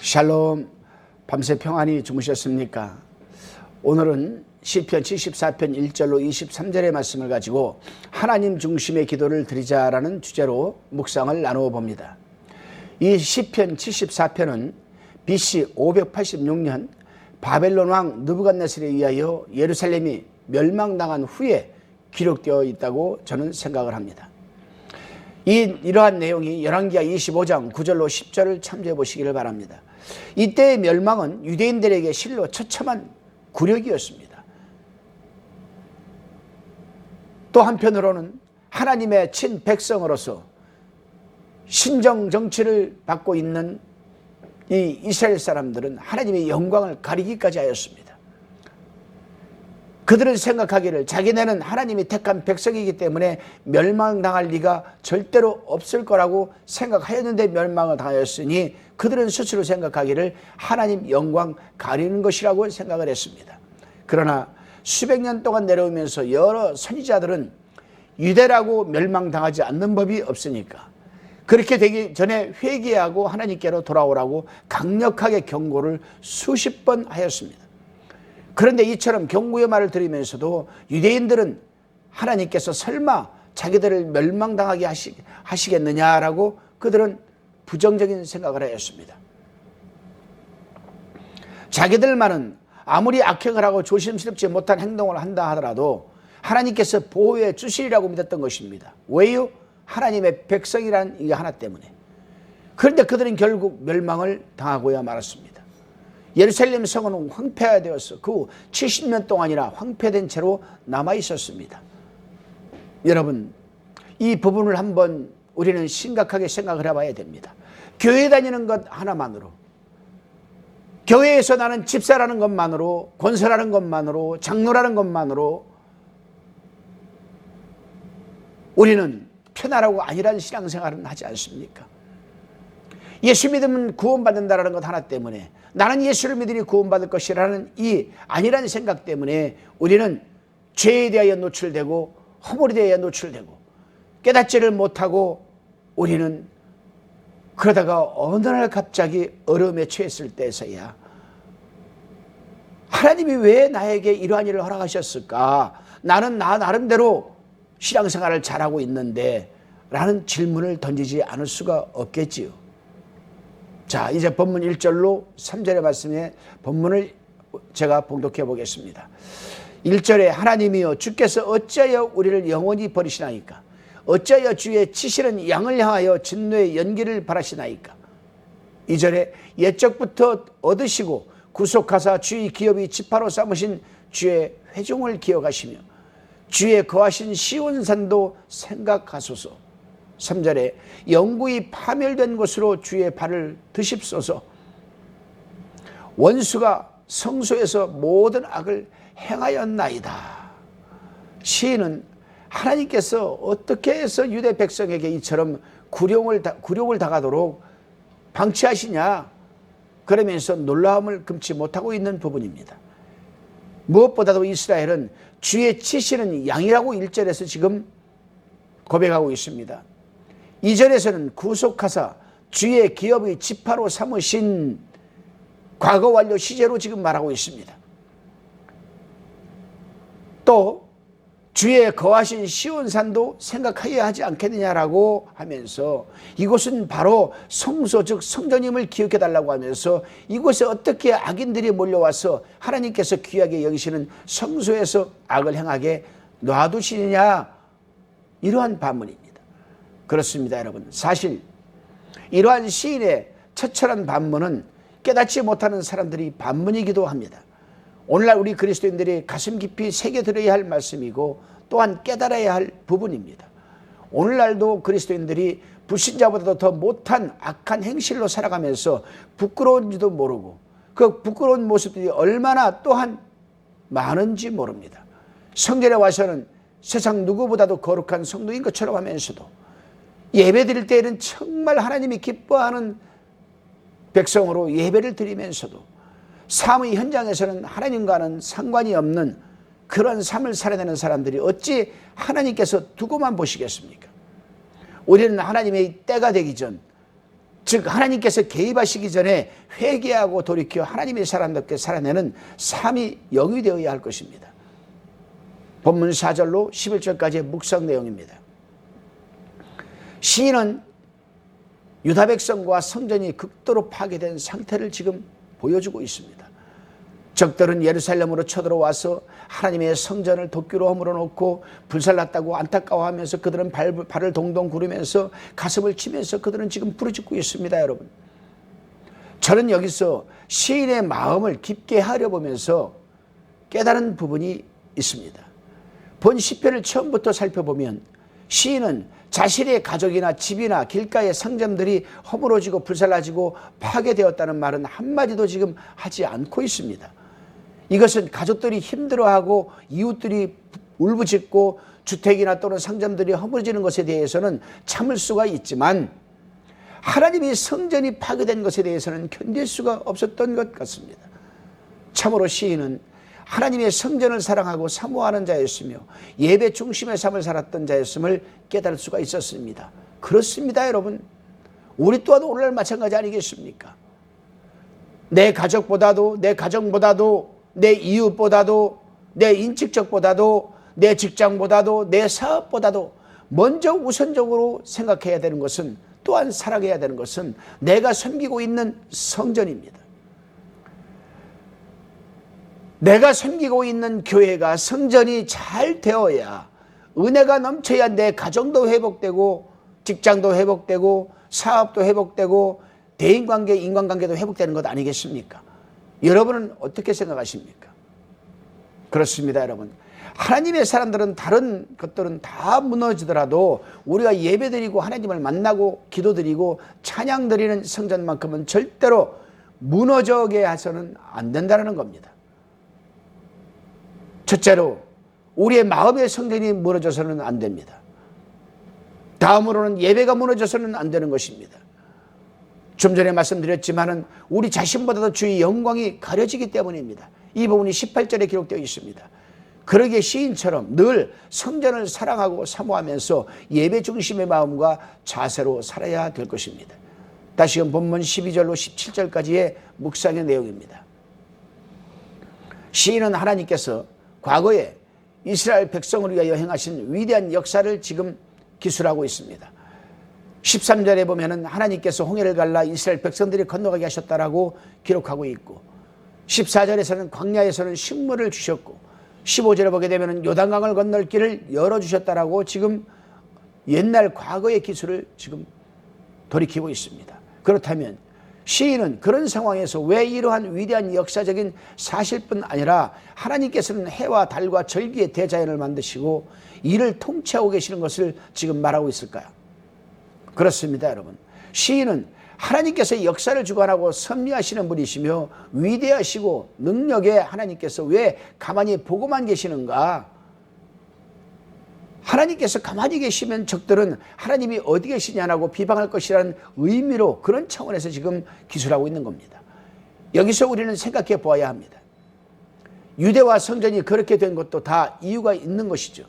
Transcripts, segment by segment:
샬롬, 밤새 평안히 주무셨습니까? 오늘은 시편 74편 1절로 23절의 말씀을 가지고 하나님 중심의 기도를 드리자라는 주제로 묵상을 나누어 봅니다. 이 시편 74편은 BC 586년 바벨론 왕 느부갓네살에 의하여 예루살렘이 멸망당한 후에 기록되어 있다고 저는 생각을 합니다. 이러한 내용이 열왕기하 25장 9절로 10절을 참조해 보시기를 바랍니다. 이때의 멸망은 유대인들에게 실로 처참한 굴욕이었습니다. 또 한편으로는 하나님의 친백성으로서 신정 정치를 받고 있는 이 이스라엘 사람들은 하나님의 영광을 가리기까지 하였습니다. 그들은 생각하기를 자기네는 하나님이 택한 백성이기 때문에 멸망당할 리가 절대로 없을 거라고 생각하였는데 멸망을 당하였으니 그들은 스스로 생각하기를 하나님 영광 가리는 것이라고 생각을 했습니다. 그러나 수백 년 동안 내려오면서 여러 선지자들은 유대라고 멸망당하지 않는 법이 없으니까 그렇게 되기 전에 회개하고 하나님께로 돌아오라고 강력하게 경고를 수십 번 하였습니다. 그런데 이처럼 경고의 말을 들으면서도 유대인들은 하나님께서 설마 자기들을 멸망당하게 하시겠느냐라고 그들은 부정적인 생각을 하였습니다. 자기들만은 아무리 악행을 하고 조심스럽지 못한 행동을 한다 하더라도 하나님께서 보호해 주시리라고 믿었던 것입니다. 왜요? 하나님의 백성이라는 이게 하나 때문에. 그런데 그들은 결국 멸망을 당하고야 말았습니다. 예루살렘 성은 황폐화되어서 그 후 70년 동안이나 황폐된 채로 남아 있었습니다. 여러분, 이 부분을 한번 우리는 심각하게 생각을 해봐야 됩니다. 교회 다니는 것 하나만으로, 교회에서 나는 집사라는 것만으로, 권사라는 것만으로, 장로라는 것만으로 우리는 편안하고 안일한 신앙생활은 하지 않습니까? 예수 믿으면 구원받는다는 것 하나 때문에, 나는 예수를 믿으니 구원받을 것이라는 이 안일한 생각 때문에 우리는 죄에 대하여 노출되고 허물에 대하여 노출되고 깨닫지를 못하고 우리는 그러다가 어느 날 갑자기 어려움에 처했을 때에서야 하나님이 왜 나에게 이러한 일을 허락하셨을까? 나는 나 나름대로 신앙생활을 잘하고 있는데 라는 질문을 던지지 않을 수가 없겠지요. 자, 이제 본문 1절로 3절의 말씀에 본문을 제가 봉독해 보겠습니다. 1절에 하나님이여 주께서 어찌하여 우리를 영원히 버리시나이까? 어찌하여 주의 치시는 양을 향하여 진노의 연기를 바라시나이까? 2절에 옛적부터 얻으시고 구속하사 주의 기업이 지파로 삼으신 주의 회중을 기억하시며 주의 거하신 시온산도 생각하소서. 3절에 영구히 파멸된 곳으로 주의 발을 드십소서. 원수가 성소에서 모든 악을 행하였나이다. 시인은 하나님께서 어떻게 해서 유대 백성에게 이처럼 굴욕을 당하도록 방치하시냐, 그러면서 놀라움을 금치 못하고 있는 부분입니다. 무엇보다도 이스라엘은 주의 치시는 양이라고 1절에서 지금 고백하고 있습니다. 2절에서는 구속하사 주의 기업의 지파로 삼으신 과거 완료 시제로 지금 말하고 있습니다. 또 주의 거하신 시온산도 생각하여야 하지 않겠느냐라고 하면서 이곳은 바로 성소 즉 성전임을 기억해달라고 하면서 이곳에 어떻게 악인들이 몰려와서 하나님께서 귀하게 여기시는 성소에서 악을 행하게 놔두시느냐, 이러한 반문입니다. 그렇습니다, 여러분. 사실 이러한 시인의 처철한 반문은 깨닫지 못하는 사람들이 반문이기도 합니다. 오늘날 우리 그리스도인들이 가슴 깊이 새겨들어야 할 말씀이고 또한 깨달아야 할 부분입니다. 오늘날도 그리스도인들이 불신자보다도 더 못한 악한 행실로 살아가면서 부끄러운지도 모르고 그 부끄러운 모습들이 얼마나 또한 많은지 모릅니다. 성전에 와서는 세상 누구보다도 거룩한 성도인 것처럼 하면서도 예배 드릴 때에는 정말 하나님이 기뻐하는 백성으로 예배를 드리면서도 삶의 현장에서는 하나님과는 상관이 없는 그런 삶을 살아내는 사람들이 어찌 하나님께서 두고만 보시겠습니까? 우리는 하나님의 때가 되기 전 즉 하나님께서 개입하시기 전에 회개하고 돌이켜 하나님의 사람답게 살아내는 삶이 영이 되어야 할 것입니다. 본문 4절로 11절까지의 묵상 내용입니다. 시인은 유다 백성과 성전이 극도로 파괴된 상태를 지금 보여주고 있습니다. 적들은 예루살렘으로 쳐들어와서 하나님의 성전을 도끼로 허물어 놓고 불살랐다고 안타까워하면서 그들은 발을 동동 구르면서 가슴을 치면서 그들은 지금 부르짖고 있습니다. 여러분, 저는 여기서 시인의 마음을 깊게 하려보면서 깨달은 부분이 있습니다. 본 시편을 처음부터 살펴보면 시인은 자신의 가족이나 집이나 길가의 상점들이 허물어지고 불살라지고 파괴되었다는 말은 한마디도 지금 하지 않고 있습니다. 이것은 가족들이 힘들어하고 이웃들이 울부짖고 주택이나 또는 상점들이 허물어지는 것에 대해서는 참을 수가 있지만 하나님의 성전이 파괴된 것에 대해서는 견딜 수가 없었던 것 같습니다. 참으로 시인은 하나님의 성전을 사랑하고 사모하는 자였으며 예배 중심의 삶을 살았던 자였음을 깨달을 수가 있었습니다. 그렇습니다, 여러분. 우리 또한 오늘날 마찬가지 아니겠습니까? 내 가족보다도, 내 가정보다도, 내 이웃보다도, 내 인직적보다도, 내 직장보다도, 내 사업보다도 먼저 우선적으로 생각해야 되는 것은, 또한 사랑해야 되는 것은 내가 섬기고 있는 성전입니다. 내가 섬기고 있는 교회가 성전이 잘 되어야, 은혜가 넘쳐야 내 가정도 회복되고 직장도 회복되고 사업도 회복되고 대인관계, 인간관계도 회복되는 것 아니겠습니까? 여러분은 어떻게 생각하십니까? 그렇습니다, 여러분. 하나님의 사람들은 다른 것들은 다 무너지더라도 우리가 예배드리고 하나님을 만나고 기도드리고 찬양드리는 성전만큼은 절대로 무너져게 해서는 안 된다는 겁니다. 첫째로 우리의 마음의 성전이 무너져서는 안 됩니다. 다음으로는 예배가 무너져서는 안 되는 것입니다. 좀 전에 말씀드렸지만은 우리 자신보다도 주의 영광이 가려지기 때문입니다. 이 부분이 18절에 기록되어 있습니다. 그러기에 시인처럼 늘 성전을 사랑하고 사모하면서 예배 중심의 마음과 자세로 살아야 될 것입니다. 다시금 본문 12절로 17절까지의 묵상의 내용입니다. 시인은 하나님께서 과거에 이스라엘 백성을 위하여 행하신 위대한 역사를 지금 기술하고 있습니다. 13절에 보면은 하나님께서 홍해를 갈라 이스라엘 백성들이 건너가게 하셨다라고 기록하고 있고, 14절에서는 광야에서는 식물을 주셨고, 15절에 보게 되면은 요단강을 건널 길을 열어주셨다라고 지금 옛날 과거의 기술을 지금 돌이키고 있습니다. 그렇다면 시인은 그런 상황에서 왜 이러한 위대한 역사적인 사실뿐 아니라 하나님께서는 해와 달과 절기의 대자연을 만드시고 이를 통치하고 계시는 것을 지금 말하고 있을까요? 그렇습니다, 여러분. 시인은 하나님께서 역사를 주관하고 섭리하시는 분이시며 위대하시고 능력에 하나님께서 왜 가만히 보고만 계시는가? 하나님께서 가만히 계시면 적들은 하나님이 어디 계시냐라고 비방할 것이라는 의미로, 그런 차원에서 지금 기술하고 있는 겁니다. 여기서 우리는 생각해 보아야 합니다. 유대와 성전이 그렇게 된 것도 다 이유가 있는 것이죠.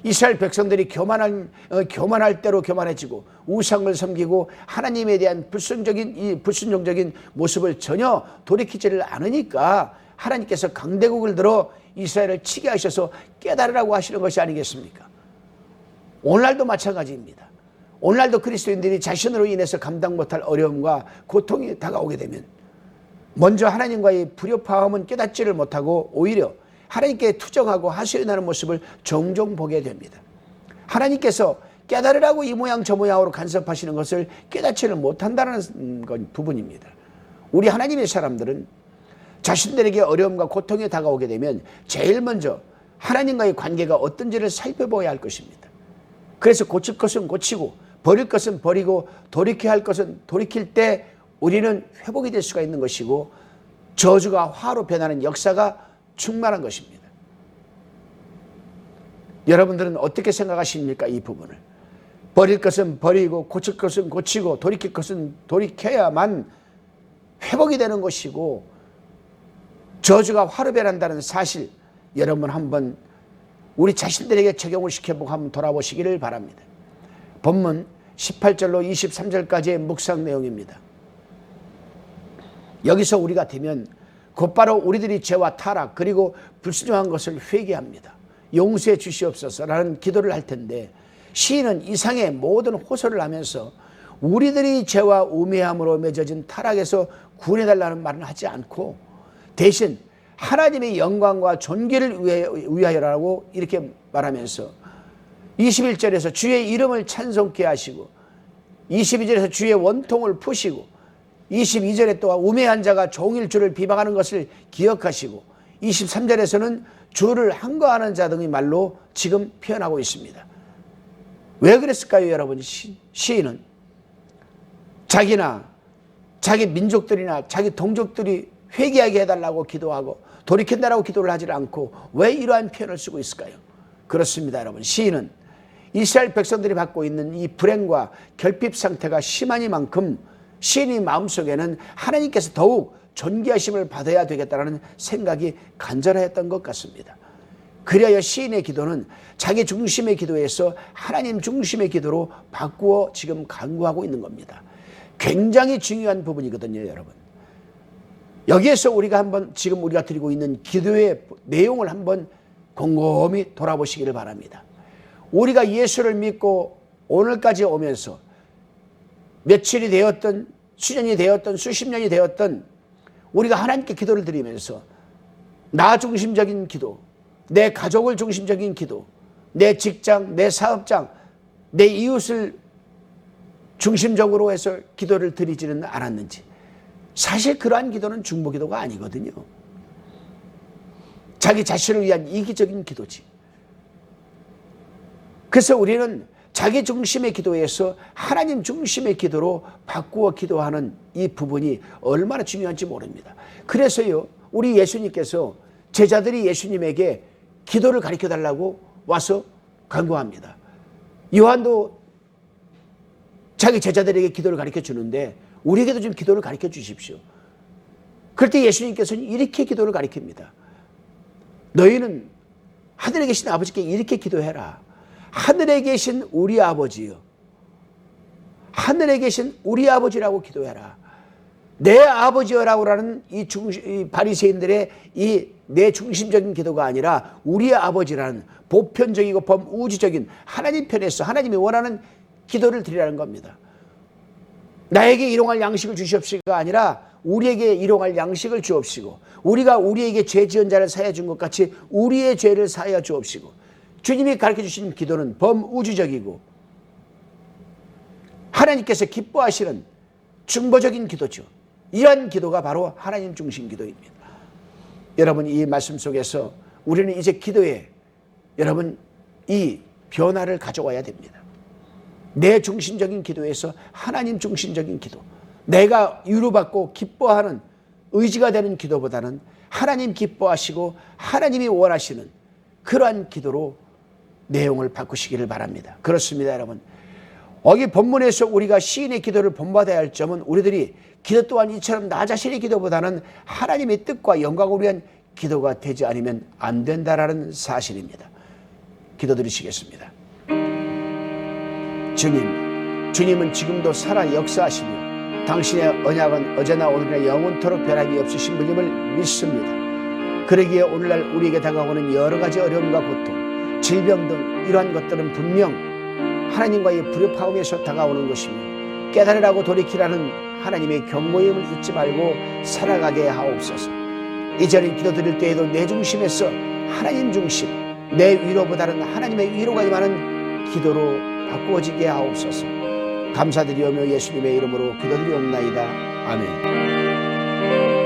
이스라엘 백성들이 교만할 대로 교만해지고 우상을 섬기고 하나님에 대한 불순종적인 모습을 전혀 돌이키지를 않으니까 하나님께서 강대국을 들어 이스라엘을 치게 하셔서 깨달으라고 하시는 것이 아니겠습니까? 오늘날도 마찬가지입니다. 오늘날도 그리스도인들이 자신으로 인해서 감당 못할 어려움과 고통이 다가오게 되면 먼저 하나님과의 불협화음은 깨닫지를 못하고 오히려 하나님께 투정하고 하소연하는 모습을 종종 보게 됩니다. 하나님께서 깨달으라고 이 모양 저 모양으로 간섭하시는 것을 깨닫지를 못한다는 부분입니다. 우리 하나님의 사람들은 자신들에게 어려움과 고통이 다가오게 되면 제일 먼저 하나님과의 관계가 어떤지를 살펴봐야 할 것입니다. 그래서 고칠 것은 고치고 버릴 것은 버리고 돌이켜야 할 것은 돌이킬 때 우리는 회복이 될 수가 있는 것이고 저주가 화로 변하는 역사가 충만한 것입니다. 여러분들은 어떻게 생각하십니까? 이 부분을. 버릴 것은 버리고 고칠 것은 고치고 돌이킬 것은 돌이켜야만 회복이 되는 것이고 저주가 화로 변한다는 사실, 여러분 한번 우리 자신들에게 적용을 시켜보고 한번 돌아보시기를 바랍니다. 본문 18절로 23절까지의 묵상 내용입니다. 여기서 우리가 되면 곧바로 우리들이 죄와 타락 그리고 불순종한 것을 회개합니다. 용서해 주시옵소서라는 기도를 할 텐데, 시인은 이상의 모든 호소를 하면서 우리들이 죄와 우매함으로 맺어진 타락에서 구원해달라는 말은 하지 않고, 대신 하나님의 영광과 존귀를 위하여라고 이렇게 말하면서 21절에서 주의 이름을 찬송케 하시고, 22절에서 주의 원통을 푸시고, 22절에 또한 우매한 자가 종일 주를 비방하는 것을 기억하시고, 23절에서는 주를 항거하는 자 등의 말로 지금 표현하고 있습니다. 왜 그랬을까요, 여러분? 시인은 자기나 자기 민족들이나 자기 동족들이 회개하게 해달라고 기도하고 돌이킨다라고 기도를 하지 않고 왜 이러한 표현을 쓰고 있을까요? 그렇습니다, 여러분. 시인은 이스라엘 백성들이 받고 있는 이 불행과 결핍 상태가 심하니만큼 시인의 마음속에는 하나님께서 더욱 존귀하심을 받아야 되겠다는 생각이 간절했던 것 같습니다. 그리하여 시인의 기도는 자기 중심의 기도에서 하나님 중심의 기도로 바꾸어 지금 간구하고 있는 겁니다. 굉장히 중요한 부분이거든요, 여러분. 여기에서 우리가 한번 지금 우리가 드리고 있는 기도의 내용을 한번 곰곰이 돌아보시기를 바랍니다. 우리가 예수를 믿고 오늘까지 오면서 며칠이 되었던, 수년이 되었던, 수십 년이 되었던 우리가 하나님께 기도를 드리면서 나 중심적인 기도, 내 가족을 중심적인 기도, 내 직장, 내 사업장, 내 이웃을 중심적으로 해서 기도를 드리지는 않았는지. 사실 그러한 기도는 중보기도가 아니거든요. 자기 자신을 위한 이기적인 기도지. 그래서 우리는 자기 중심의 기도에서 하나님 중심의 기도로 바꾸어 기도하는 이 부분이 얼마나 중요한지 모릅니다. 그래서요, 우리 예수님께서 제자들이 예수님에게 기도를 가르쳐달라고 와서 간구합니다. 요한도 자기 제자들에게 기도를 가르쳐 주는데 우리에게도 좀 기도를 가르쳐 주십시오. 그럴 때 예수님께서는 이렇게 기도를 가르칩니다. 너희는 하늘에 계신 아버지께 이렇게 기도해라. 하늘에 계신 우리 아버지요, 하늘에 계신 우리 아버지라고 기도해라. 내 아버지여라고 하는 이 바리새인들의 이 내 중심적인 기도가 아니라 우리 아버지라는 보편적이고 범우주적인 하나님 편에서 하나님이 원하는 기도를 드리라는 겁니다. 나에게 일용할 양식을 주시옵시고가 아니라 우리에게 일용할 양식을 주옵시고, 우리가 우리에게 죄 지은 자를 사하여 준 것 같이 우리의 죄를 사하여 주옵시고. 주님이 가르쳐 주신 기도는 범우주적이고 하나님께서 기뻐하시는 중보적인 기도죠. 이러한 기도가 바로 하나님 중심 기도입니다. 여러분, 이 말씀 속에서 우리는 이제 기도에 여러분 이 변화를 가져와야 됩니다. 내 중심적인 기도에서 하나님 중심적인 기도, 내가 위로받고 기뻐하는 의지가 되는 기도보다는 하나님 기뻐하시고 하나님이 원하시는 그러한 기도로 내용을 바꾸시기를 바랍니다. 그렇습니다, 여러분. 여기 본문에서 우리가 시인의 기도를 본받아야 할 점은 우리들이 기도 또한 이처럼 나 자신의 기도보다는 하나님의 뜻과 영광을 위한 기도가 되지 않으면 안 된다라는 사실입니다. 기도드리시겠습니다. 주님은 지금도 살아 역사하시며 당신의 언약은 어제나 오늘이나 영원토록 변함이 없으신 분임을 믿습니다. 그러기에 오늘날 우리에게 다가오는 여러 가지 어려움과 고통, 질병 등 이러한 것들은 분명 하나님과의 불협화음에서 다가오는 것이며 깨달으라고 돌이키라는 하나님의 경고임을 잊지 말고 살아가게 하옵소서. 이전에 기도드릴 때에도 내 중심에서 하나님 중심, 내 위로보다는 하나님의 위로가 임하는 기도로 바꾸어지게 하옵소서. 감사드리오며 예수님의 이름으로 기도드리옵나이다. 아멘.